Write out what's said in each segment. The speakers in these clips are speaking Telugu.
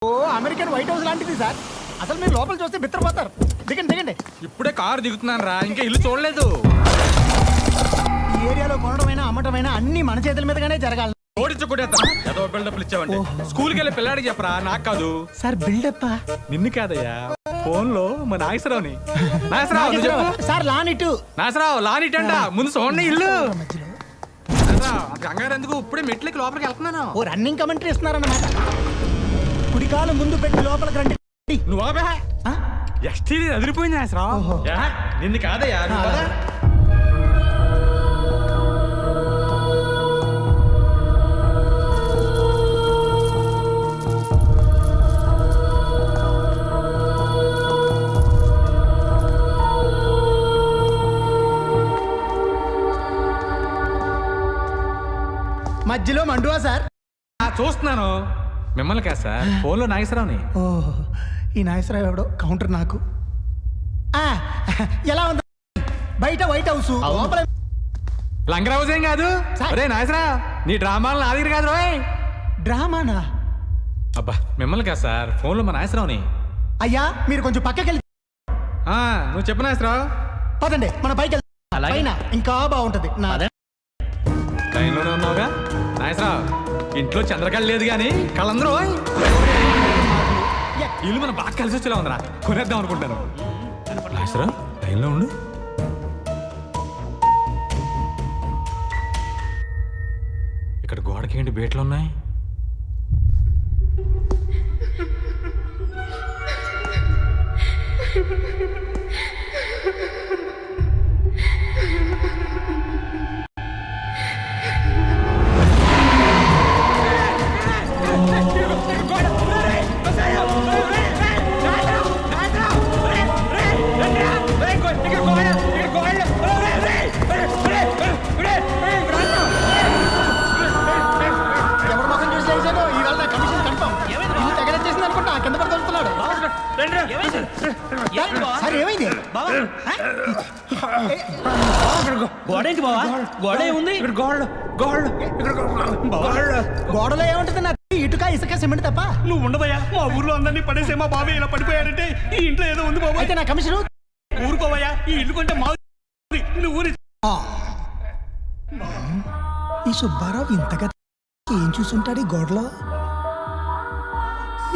ఓ అమెరికన్ వైట్ హౌస్ లాంటిది సార్. అసలు మీరు లోపల చూస్తే బిత్తరపోతారు. దిగండి దిగండి. ఇప్పుడే కారు దిగుతున్నాను రా, ఇంకా ఇల్లు చూడలేదు. ఈ ఏరియాలో కొనడమైనా అమ్మటమైనా అన్ని మన చేతుల మీదగానే జరగాలి. ఓడించకూడేద్దాం. ఏదో బిల్డప్లు ఇచ్చావంటే స్కూల్కి వెళ్ళి పిల్లాడికి చెప్పరా, నాకు కాదు. సార్ బిల్డప్ నిన్ను కాదయ్యా, ఫోన్ లో మా నాగేశ్వరరావుని. నాగేశ్వరరావు సార్ లానిటు నాగేశ్వరరావు లానిటంట. ముందు చూడండి ఇల్లు. కంగారు ఎందుకు, ఇప్పుడే మెట్లకి లోపలికి వెళ్తున్నాను. ఓ రన్నింగ్ కమెంటరీ ఇస్తున్నారన్నమాట. కుడికాలు ముందు పెట్టి లోపలికి రండి. నువ్వు ఎస్టీడీ అదిరిపోయింది నాగేశ్వరరావు. నిన్ను కాదయ్యా, నువ్వు పద. మధ్యలో మండువా సార్? చూస్తున్నాను. మిమ్మల్ని కాదు సార్, ఫోన్ లో నాగేశ్వరరావుని. ఓ ఈ నాగేశ్వరరావు ఎవడో కౌంటర్ నాకు. ఎలా ఉంది బయట వైట్ హౌస్, లోపల లంగర్ హౌస్ ఏం కాదు. అరే నాగేశ్వరరావు, నీ డ్రామాలు నా దగ్గర కాదు రోయ్. డ్రామానా? అబ్బా మిమ్మల్ని కాదు సార్, ఫోన్ లో మా నాగేశ్వరరావుని. అయ్యా మీరు కొంచెం పక్కకి వెళ్ళి నువ్వు చెప్పు నాగేశ్వరరావు. పదండి మన పైకి వెళ్తాం. పైన ఇంకా బాగుంటది. నా లైన్లోనే ఉన్నావుగా నాగేశ్వరరావు. ఇంట్లో చంద్రకళ లేదు కానీ కళ్ళందరూ ఇల్లు మనం బాగా కలిసి వచ్చేలా ఉందిరా, కొనేద్దాం అనుకుంటాను. నాగేశ్వరరావు లైన్లో ఉండు. ఇక్కడ గోడకి ఏంటి బేట్లు ఉన్నాయి? ఎవరి మొఖం చూసి చేశాడో ఈవేళ నా కమిషన్ కన్ఫర్మ్. ఇల్లు తెగలొచ్చేసింది అనుకుంటా, కింద పడి దొరుకుతున్నాడు. సార్ ఏమైంది? గోడేంటి బావా? గోడ ఏముంది? గోడలో ఏముంటుంది? నా ఇటుక ఇసుక సిమెంట్ తప్ప. నువ్వు ఉండవయ్యా, మా ఊర్లో అందరినీ పడేసే మా బాబాయ్ ఇలా పడిపోయాడంటే ఈ ఇంట్లో ఏదో ఉంది బాబా. అయితే నా కమిషన్ ఊరుకోవయ్యా, ఈ ఇల్లు కొంటే మా నువ్వు ఊరి. ఈ సుబ్బారావు ఇంతగా ఏం చూసుంటాడు ఈ గోడలో?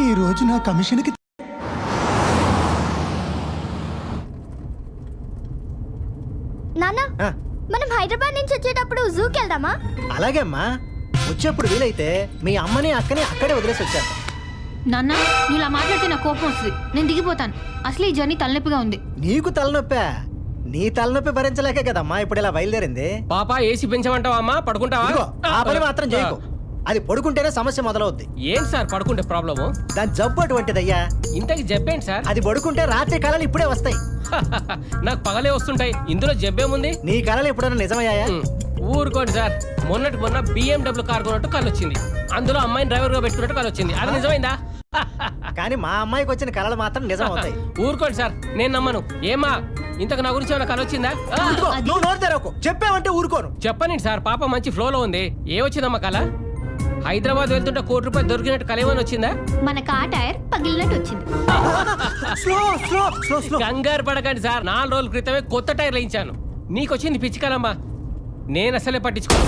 ఈ రోజు నా కమిషన్కి నాన్న, మనం హైదరాబాద్ నుంచి వచ్చేటప్పుడు జూకి వెళ్దామా? అలాగే అమ్మా, వచ్చేప్పుడు వీలైతే మీ అమ్మని అక్కని అక్కడే వదిలేసి వచ్చాను. నాన్న నువ్వు ఇలా మాట్లాడితే నాకు కోపం వస్తుంది. నేను దిగిపోతాను. అసలు ఈ జర్నీ తలనొప్పిగా ఉంది. నీకు తలనొప్పా? నీ తలనొప్పి భరించలేకే కదమ్మా ఇప్పుడు ఇలా బయలుదేరింది. పాప ఏసీ పెంచమంటావా అమ్మా? పడుకుంటావా? ఇదిగో, ఆ పని మాత్రం చేయకు. అది పడుకుంటేనే సమస్య మొదలవుద్ది. ఏం సార్ పడుకుంటే ప్రాబ్లము? దాని జబ్బు అటువంటిదయ్యా. ఇంతకి జబ్బేంటి సార్? అది పడుకుంటే రాత్రి కళలు ఇప్పుడే వస్తాయి. నాకు పగలే వస్తుంటాయి, ఇందులో జబ్బేముంది? నీ కళలు ఎప్పుడైనా నిజమయ్యాయా? ఊరుకోండి సార్, మొన్నటి మొన్న BMW కార్ కొన్నట్టు కళ్ళు వచ్చింది. అందులో అమ్మాయిని డ్రైవర్ గా పెట్టుకున్నట్టు కళ్ళు వచ్చింది. అది నిజమైందా? కానీ మా అమ్మాయికి వచ్చిన కళలు మాత్రం నిజం అవుతాయి. ఊరుకోండి సార్, నేను నమ్మను. ఏమా ఇంతకు నా గురించి ఏమైనా కళ వచ్చిందా? ఇదిగో, నువ్వు నోరు తెరవకు. చెప్పావంటే ఊరుకోను. చెప్పనండి సార్, పాప మంచి ఫ్లోలో ఉంది. ఏ వచ్చిందమ్మా కళ? హైదరాబాద్ వెళ్తుంటే ₹1 దొరికినట్టు కళ ఏమైనా వచ్చిందా? మన కార్ టైర్ పగిలినట్టు వచ్చింది. Slow slow slow slow. కంగారు పడకండి సార్, 4 రోజుల క్రితమే కొత్త టైర్లు వేయించాను. నీకు వచ్చింది పిచ్చి కలమ్మా, నేను అసలే పట్టించుకోను.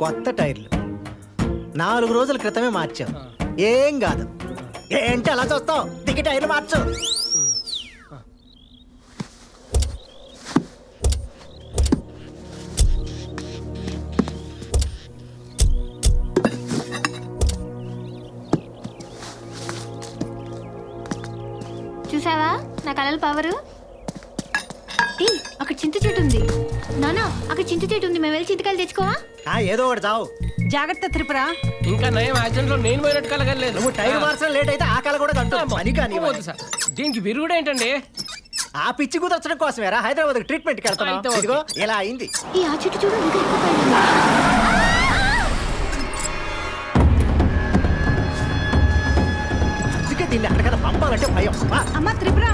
కొత్త టైర్లు 4 రోజుల క్రితమే మార్చాం. ఏం కాదు. ఏంటి అలా చూస్తావు? దిగి టైర్లు మార్చు. చూసావా నా కలల పవరు? అక్కడ చింత చెట్టు ఉంది. నానా అక్కడ చింత చెట్టు ఉంది, మేము వెళ్ళి చింతకాయలు తెచ్చుకోవా? ఏదో ఒకటి చావు. జాగ్రత్త త్రిపుర. ఇంకా నయం యాక్సిడెంట్ లో నేను పోయినట్టు కలగలేదు. నువ్వు టైర్ మార్చడం లేట్ అయితే ఆ కళ కూడా కంటు పని కానీ వద్దు సార్, దీనికి విరుగుడు ఏంటండి? ఆ పిచ్చి కుదర్చడం కోసమేరా హైదరాబాద్ ట్రీట్మెంట్కి అయితే వెళ్తాను. ఓకే. ఇదిగో ఇలా అయింది. ఈ ఆ చెట్టు చూడు ఇంకా ఎక్కువ పైన ఉంది. దీన్ని ఎక్కడికైనా పంపాలంటే భయం. అమ్మ త్రిపుర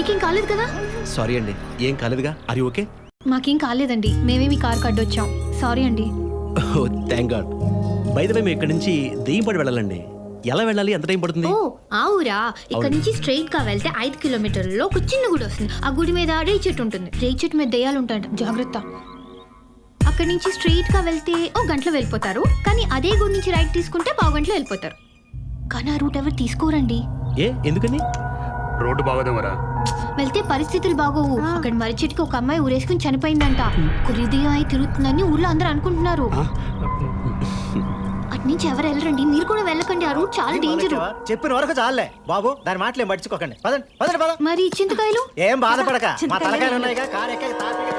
నీకేం కాలేదు కదా? సారీ అండి, ఏం కాలేదుగా. అరి ఓకే? మాకేం కాలేదండి, మేమే మీ కార్ కడ్డొచ్చాం. సారీ అండి. Oh thank God. By the way మేము ఇక్కడి నుంచి దెయ్యంపడి వెళ్ళాలండి. ఎలా వెళ్ళాలి? ఎంత టైం పడుతుంది? ఓ ఆ ఊరా, ఇక్కడ నుంచి స్ట్రైట్ గా వెళ్తే 5 కిలోమీటర్లలో ఒక చిన్న గుడి వస్తుంది. ఆ గుడి మీద రేయి చెట్టు ఉంటుంది. రేయి చెట్టు మీద దెయ్యాలు ఉంటాయంట, జాగ్రత్త. అక్కడి నుంచి స్ట్రైట్ గా వెళ్తే ఓ గంటలో వెళ్ళిపోతారు. కానీ అదే గుడి నుంచి రైట్ తీసుకుంటే పావు గంటలో వెళ్ళిపోతారు. కానీ ఆ రూట్ ఎవరు తీసుకోరండి. ఏ ఎందుకని? రోడ్డు బాగోదేమరా? వెళ్తే పరిస్థితులు బాగోవు. అక్కడ మర్రి చెట్టుకి ఒక అమ్మాయి ఊరేసుకుని చనిపోయిందంట. హృదయం అయి తిరుగుతుందని ఊర్లో అందరూ అనుకుంటున్నారు. అటు నుంచి ఎవరు వెళ్ళరండి, మీరు కూడా వెళ్ళకండి. ఆ రూట్ చాలా డేంజర్. చెప్పిన వరకు చాలే బాబు, దాని మాటలు ఏం పట్టించుకోకండి. పదండి పదండి పద. మరి చింతకాయలు? ఏం బాధపడక, మా తలకాయలు ఉన్నాయిగా. కారు ఎక్కక తాపీగా.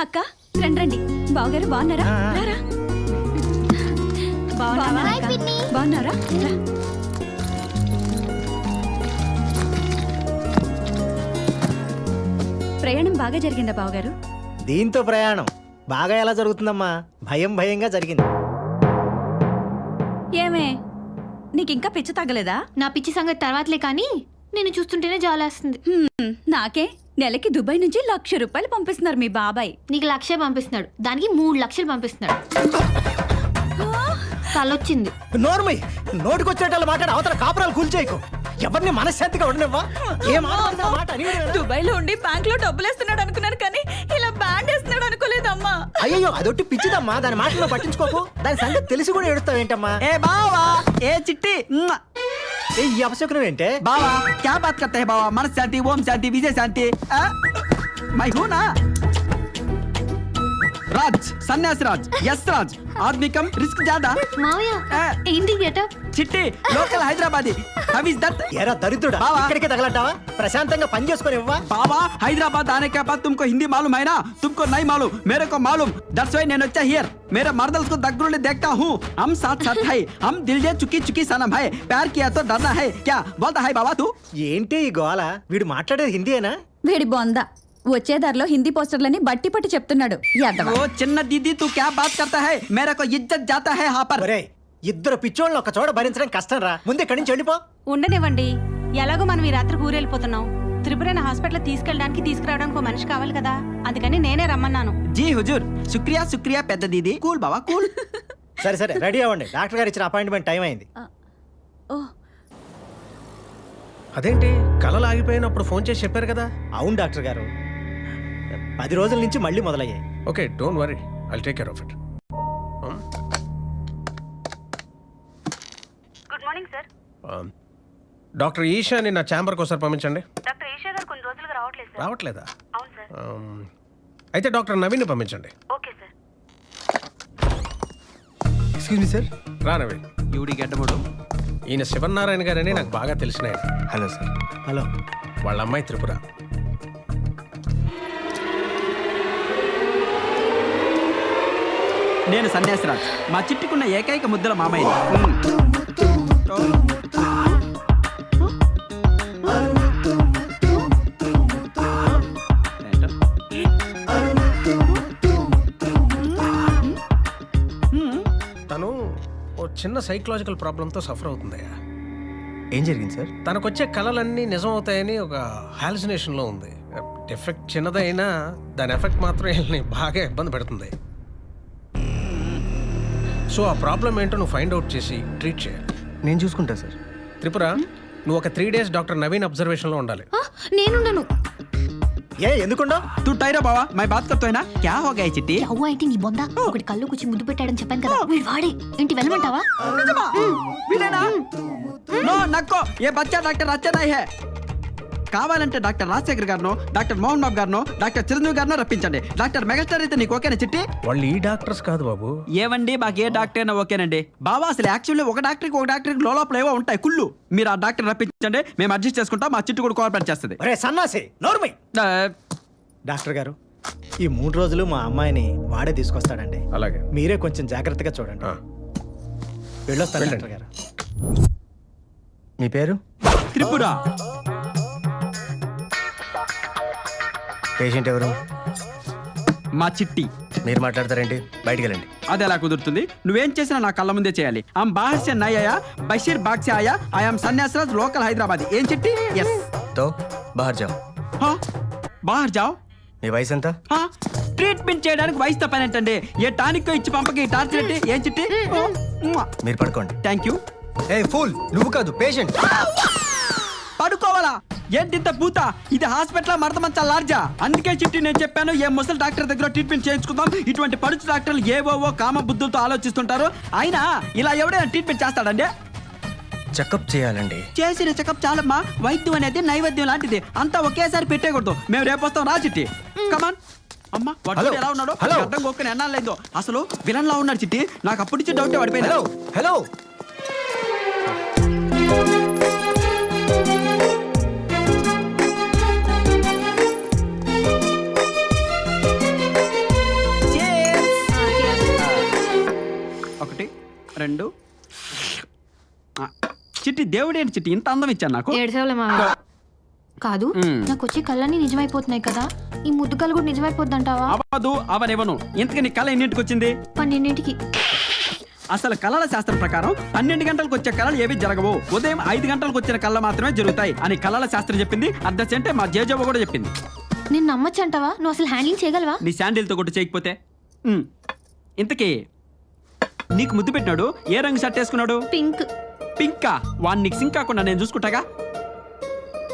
అక్క రండి. బావగారు బాగున్నారా? రారా. హాయ్ పిన్ని. బాగున్నారా? రా. ప్రయాణం బాగా జరిగిందా బావగారు? దీంతో ప్రయాణం బాగా ఎలా జరుగుతుందమ్మా? భయం భయంగా జరిగింది. ఏమే నీకింకా పిచ్చి తగ్గలేదా? నా పిచ్చి సంగతి తర్వాతలే, కానీ నేను చూస్తుంటేనే జాలేస్తుంది. నాకే నెలకి దుబాయ్ నుంచి ₹1,00,000 పంపిస్తున్నారు మీ బాబాయ్. నీకు 1,00,000 పంపిస్తున్నాడు, దానికి 3 లక్షలు పంపిస్తున్నాడు. తలొచ్చింది. నోర్మయ్య, నోటికొచ్చేటట్లు మాట్లాడి అవతల కాపురాలు కూల్చేయకు. ఎవరిని మనశ్శాంతిగా ఉండనివ్వా. ఏ మాట దుబాయ్ లో ఉండి బ్యాంక్ లో డబ్బులు వేస్తున్నాడు అనుకున్నాను, కానీ ఇలా బ్యాండ్ వేస్తున్నాడు అనుకోలేదమ్మా. అయ్యో అదొట్టి పిచ్చిదమ్మా, దాని మాటల్లో పట్టించుకోకు. దాని సంగతి తెలిసి కూడా ఎడుస్తావేంటమ్మా? ए बाबा ए चिट्टी ఈ అపశకునం ఏంటే? बाबा क्या बात करते हैं बाबा? मन शांति, ओम शांति, विजय शांति. मैं हूँ ना राज, सन्यास राज, यस राज. आदमी कम, रिस्क ज्यादा. మావయ్య ఏంటి గెటప్? चिट्टी local Hyderabadi. How is that? ఎరా దరిద్రుడా, బావా. ఇక్కడికే తగలడ్డావా? ప్రశాంతంగా పని చేసుకొని ఇవ్వా. बाबा हैदराबाद आने के बाद तुमको हिंदी मालूम है ना? तुमको नहीं मालूम, मेरे को मालूम. दैट्स व्हाई నేను వచ్చా हियर. मेरे मर्दल्स को दगड़े देखता हूँ. हम साथ साथ है. हम दिल जे चुकी चुकी सनम है. प्यार किया तो डरना है क्या? बोलता है बाबा तू. ఏంటి ఈ గోల? వీడు మాట్లాడేది హిందీయేనా? వేడి బొంద వచ్చే దారిలో హిందీ పోస్టర్లని బట్టి పట్టి చెప్తున్నాడు. యాదవ. ओ చిన్న दीदी तू क्या बात करता है? मेरे को इज्जत जाता है यहाँ पर. ఒరేయ్, ఇద్దరు పిచ్చోళ్ళని ఒక చోట భరించడం కష్టం రా. ముందు ఇక్కడి నుంచి వెళ్ళిపో. ఉండనివ్వండి. ఎలాగో మనం ఈ రాత్రి ఊరెళ్ళిపోతున్నాం. త్రిపురని హాస్పిటల్ తీసుకెళ్ళడానికి తీసుకురావడానికి ఒక మనిషి కావాలి కదా, అందుకని నేనే రమ్మన్నాను. जी हुजूर, शुक्रिया शुक्रिया పెద్ద दीदी. కూల్ బావా కూల్. సరే సరే రెడీ అవ్వండి, డాక్టర్ గారు ఇచ్చిన అపాయింట్మెంట్ టైం అయింది. ఓ అదేంటి కలలు ఆగిపోయినప్పుడు ఫోన్ చేసి చెప్పారు కదా? అవును డాక్టర్ గారు, 10 రోజుల నుంచి మళ్ళీ మొదలయ్యాయి. Okay, don't worry, I'll take care of it. Good morning sir. Doctor ఈషాని నా ఛాంబర్కి ఒకసారి పంపించండి. డాక్టర్ ఈషా గారు కొన్ని రోజులుగా రావట్లేదు సార్. రావట్లేదా? అవును సార్. అయితే డాక్టర్ నవీన్ని పంపించండి. Okay sir. Excuse me sir. రా నవీన్. యూడి గడ్డముడు. ఈయన శివనారాయణ గారని నాకు బాగా తెలిసిన ఆయన. Hello sir. హలో. వాళ్ళ అమ్మాయి త్రిపుర. నేను సన్యాసిరాజ్, మా చిట్టుకున్న ఏకైక ముద్దుల మామయ్య. తను ఓ చిన్న సైకలాజికల్ ప్రాబ్లంతో సఫర్ అవుతుందయ్యా. ఏం జరిగింది సార్? తనకొచ్చే కళలన్నీ నిజం అవుతాయని ఒక హాలుసినేషన్లో ఉంది. ఎఫెక్ట్ చిన్నదైనా దాని ఎఫెక్ట్ మాత్రం వీళ్ళని బాగా ఇబ్బంది పెడుతుంది. సో ఆ ప్రాబ్లం ఏంటో నువ్వు ఫైండ్ అవుట్ చేసి ట్రీట్ చేయాలి. నేను చూసుకుంటా సార్. త్రిపుర, నువ్వు ఒక 3 days డాక్టర్ నవీన్ అబ్జర్వేషన్లో ఉండాలి. నేనుండను. ఏ ఎందుకుండా? तू टायरो बाबा, मैं बात करता है ना. क्या हो गया चिट्टी? అవ్వ అయితే నీ బొంద ఒకటి కళ్ళు కూర్చి ముద్దు పెట్టాడని చెప్పాను కదా, వీడు వాడే. ఏంటి వెళ్ళమంటావా? విలేనా? నో నక్కో, ఏ బచ్చా డాక్టర్ అచ్చా नहीं है. కావాలంటే doctor Rajasekhar గారినో, doctor Mohan Babu గారినో, doctor Chiranjeevi గారినో రప్పించండి. Doctor megastar అయితే నీకు ఓకేనా చిట్టి? వాళ్ళు ఈ డాక్టర్స్ కాదు బాబు. ఏవండి, మాకు ఏ డాక్టర్ అయినా ఓకేనండి. బాబా అసలు యాక్చువల్లీ ఒక డాక్టర్కి లోపల ఏవో ఉంటాయి కుళ్ళు. మీరు ఆ డాక్టర్ రప్పించండి, మేము అడ్జస్ట్ చేసుకుంటాం. మా చిట్టు కూడా కోఆపరేట్ చేస్తుంది. ఒరే సన్నాసి, నోర్మై. డాక్టర్ గారు, ఈ 3 రోజులు మా అమ్మాయిని వాడే తీసుకొస్తాడండి. అలాగే. మీరే కొంచెం జాగ్రత్తగా చూడండి. ఆ. వెళ్ళొస్తాను వెళ్ళండి. డాక్టర్ గారు. మీ పేరు? త్రిపుర. పేషెంట్ ఎవరు? మా చిట్టి. మీరు మాట్లాడతారేంటి? బయటికి వెళ్ళండి. అది ఎలా కుదురుతుంది? నువ్వేం చేసినా నా కళ్ళ ముందే చేయాలి. ఆమ్ బాహర్ సే నై ఆయా, బషీర్ బాగ్ సే ఆయా, ఐఎమ్ సన్యాసరాజ్, లోకల్ హైదరాబాద్. ఏం చిట్టి? ఎస్. తో బాహర్ జాओ. బాహర్ జాओ. మీ వయసు ఎంత? ట్రీట్మెంట్ చేయడానికి వయసుతో పని ఏంటండి? ఏ టానిక్ ఇచ్చి పంపకి టార్చర్ ఏంటి? ఏం చిట్టి? మీరు పడుకోండి. Thank you. ఏ ఫూల్, నువ్వు కాదు పేషెంట్. పడుకోవాలా? ఏంటింత పూత? ఇది హాస్పిటల్ మడతమంచా లార్జా? అందుకే చిట్టి నేను చెప్పాను, ఏ ముసలి డాక్టర్ దగ్గర ట్రీట్మెంట్ చేయించుకుందాం. ఇటువంటి పడుచు డాక్టర్లు ఏవోవో కామ బుద్ధులతో ఆలోచిస్తుంటారు. అయినా ఇలా ఎవడైనా ట్రీట్మెంట్ చేస్తాడండి? చెకప్ చేయాలండి. చేసిన చెకప్ చాలమ్మా. వైద్యం అనేది నైవేద్యం లాంటిది. అంతా ఒకేసారి పెట్టేకూడదు. మేము రేపు వస్తాం, రా చిట్టి. కమాన్. అమ్మా వాడు ఎలా ఉన్నాడు? అర్థం కొక్కని ఎన్నాళ్ళు లేదో. అసలు విలన్ లా ఉన్నాడు చిట్టి. నాకు అప్పటి నుంచి డౌట్ పడిపోయింది. Hello hello. ఒకటి, రెండు. చిట్టి దేవుడేంటి చిట్టి ఇంత అందం ఇచ్చాను నాకు? ఏడ్చేవాళ్ళ మావయ్య. కాదు, నాకు వచ్చే కళ్ళన్నీ నిజమైపోతున్నాయి కదా, ఈ ముద్దు కళ్ళు కూడా నిజమైపోద్దంటావా? అవ్వదు, అవనివ్వను. ఇంతకీ నీ కళ ఎన్నింటికి వచ్చింది? 12ంటికి. అసలు కళల శాస్త్రం ప్రకారం 12 గంటలకు వచ్చే కళలు ఏవి జరగవు. ఉదయం 5 గంటలకు వచ్చిన కళ మాత్రమే జరుగుతాయి అని కళల శాస్త్రం చెప్పింది. అర్ధంటే మా జేజవ్వ కూడా చెప్పింది. నేను నమ్మచ్చు అంటావా? నువ్వు అసలు హ్యాండిల్ చేయగలవా? నీ శాండిల్తో కొట్టు చేయకపోతే. ఇంతకీ నీకు ముద్దు పెట్టినాడు ఏ రంగు షర్ట్ వేసుకున్నాడు? పింక్. పింకా? వాడిని నీకు సింక్ కాకుండా నేను చూసుకుంటాగా.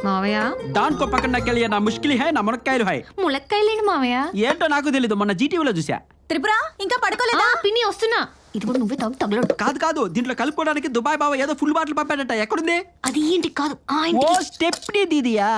మావయ్య దానికో పక్కన నాకెళ్ళి నా ముష్కిలి హై, నా మునక్కాయలు హై. ములక్కాయలేండి మావయ్య. ఏంటో నాకు తెలీదు, మొన్న జీటీవీలో చూసా. త్రిపుర ఇంకా పడుకోలేదా? పిన్ని వస్తున్నా. ఇది కూడా నువ్వే తగలడు. కాదు, దీంట్లో కలుపుకోవడానికి దుబాయ్ బావ ఏదో ఫుల్ బాటిల్ పంపాడట. ఎక్కడుంది? అది ఏంటి కాదు, ఓ స్టెప్నీ దీదియా.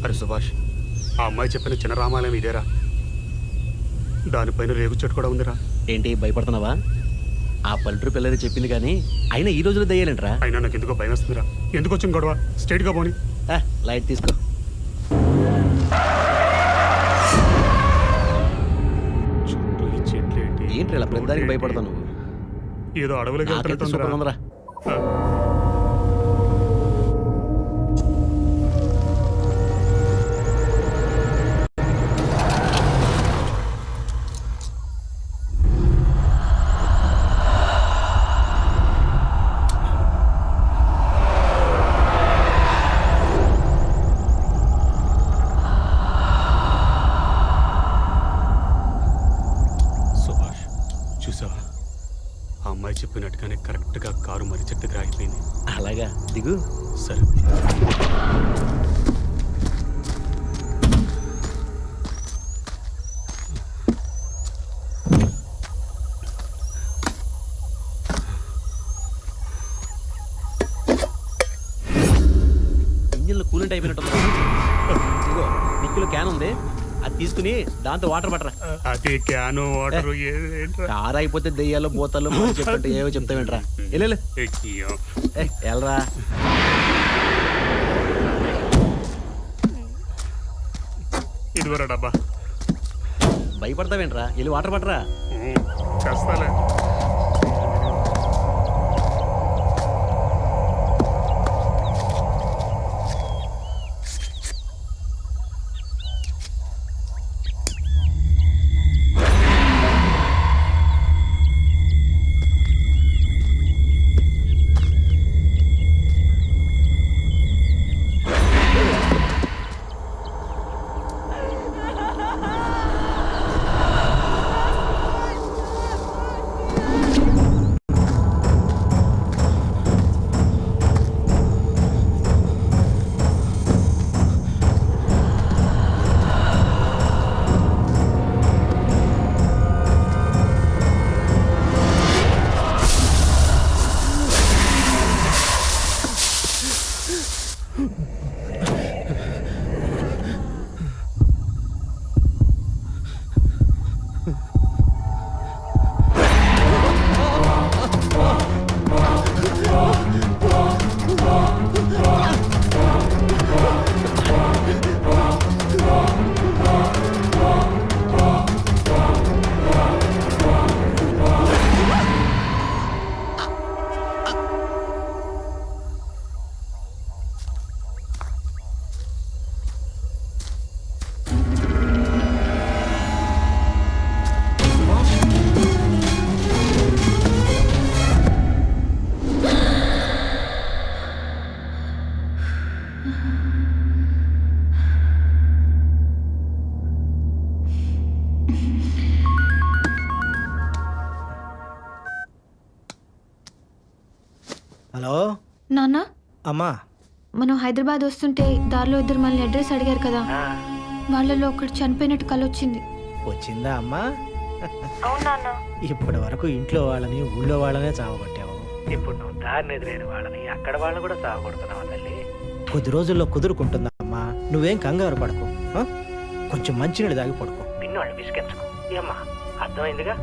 అరే సుభాష్, ఆ అమ్మాయి చెప్పిన చిన్న రామాలయం ఇదేరా? దానిపైన రేగు చెట్టు కూడా ఉందిరా. ఏంటి భయపడుతున్నావా? ఆ పల్లెటూరు పిల్లలు చెప్పింది కానీ అయినా ఈ రోజులో దయ్యాలంటరా? అయినా నాకు ఎందుకో భయం వస్తుందిరా. ఎందుకు వచ్చింది గొడవ? స్ట్రైట్గా పోని. లైట్ తీసుకో. చుట్టూ ఈ చెట్లు ఏంటి ఇలా ప్రతిదానికి భయపడతావు నువ్వు? ఏదో అడవులకి నాకైతే సూపర్ ఉందిరా. సుభాష్ చూసావా? ఆ అమ్మాయి చెప్పినట్టుగానే కరెక్ట్గా కారు మరి చెట్టు దగ్గర ఆగిపోయింది. అలాగా, దిగు. సరే. ఇంజిన్లో కూలెంట్ అయిపోయినట్టు. ఇదిగో డిక్కీలో క్యాన్ ఉంది, అది తీసుకుని దాంతో వాటర్ పట్టరా. అది క్యాను వాటర్ కారు అయిపోతే దెయ్యాలు బోతలు చెప్పంటే ఏవో చెప్తావేంట్రా? వెళ్ళరా. ఇదివరా డబ్బా. భయపడతావేంట్రా? వెళ్ళి వాటర్ పట్టరా. చేస్తాలే. హలో నాన్న అమ్మా. మనం హైదరాబాద్ వస్తుంటే దారిలో ఇద్దరు మనల్ని అడ్రస్ అడిగారు కదా, వాళ్ళలో ఒకటి చనిపోయినట్టు కలొచ్చింది. వచ్చిందా అమ్మా? అవునా? ఇప్పటి వరకు ఇంట్లో వాళ్ళని ఊళ్ళో వాళ్ళనే చావగొట్టావు. ఇప్పుడు నువ్వు దారిని ఎదురైన వాళ్ళని అక్కడ వాళ్ళని కూడా చావగొడుతున్నావు తల్లి. కొద్ది రోజుల్లో కుదురుకుంటుందా అమ్మా, నువ్వేం కంగారు పడకు. ఆ? కొంచెం మంచినీళ్ళు తాగి పడుకో, పిన్నోళ్ళు విసిగించుకో. ఏమ్మా, అర్థమైందిగా?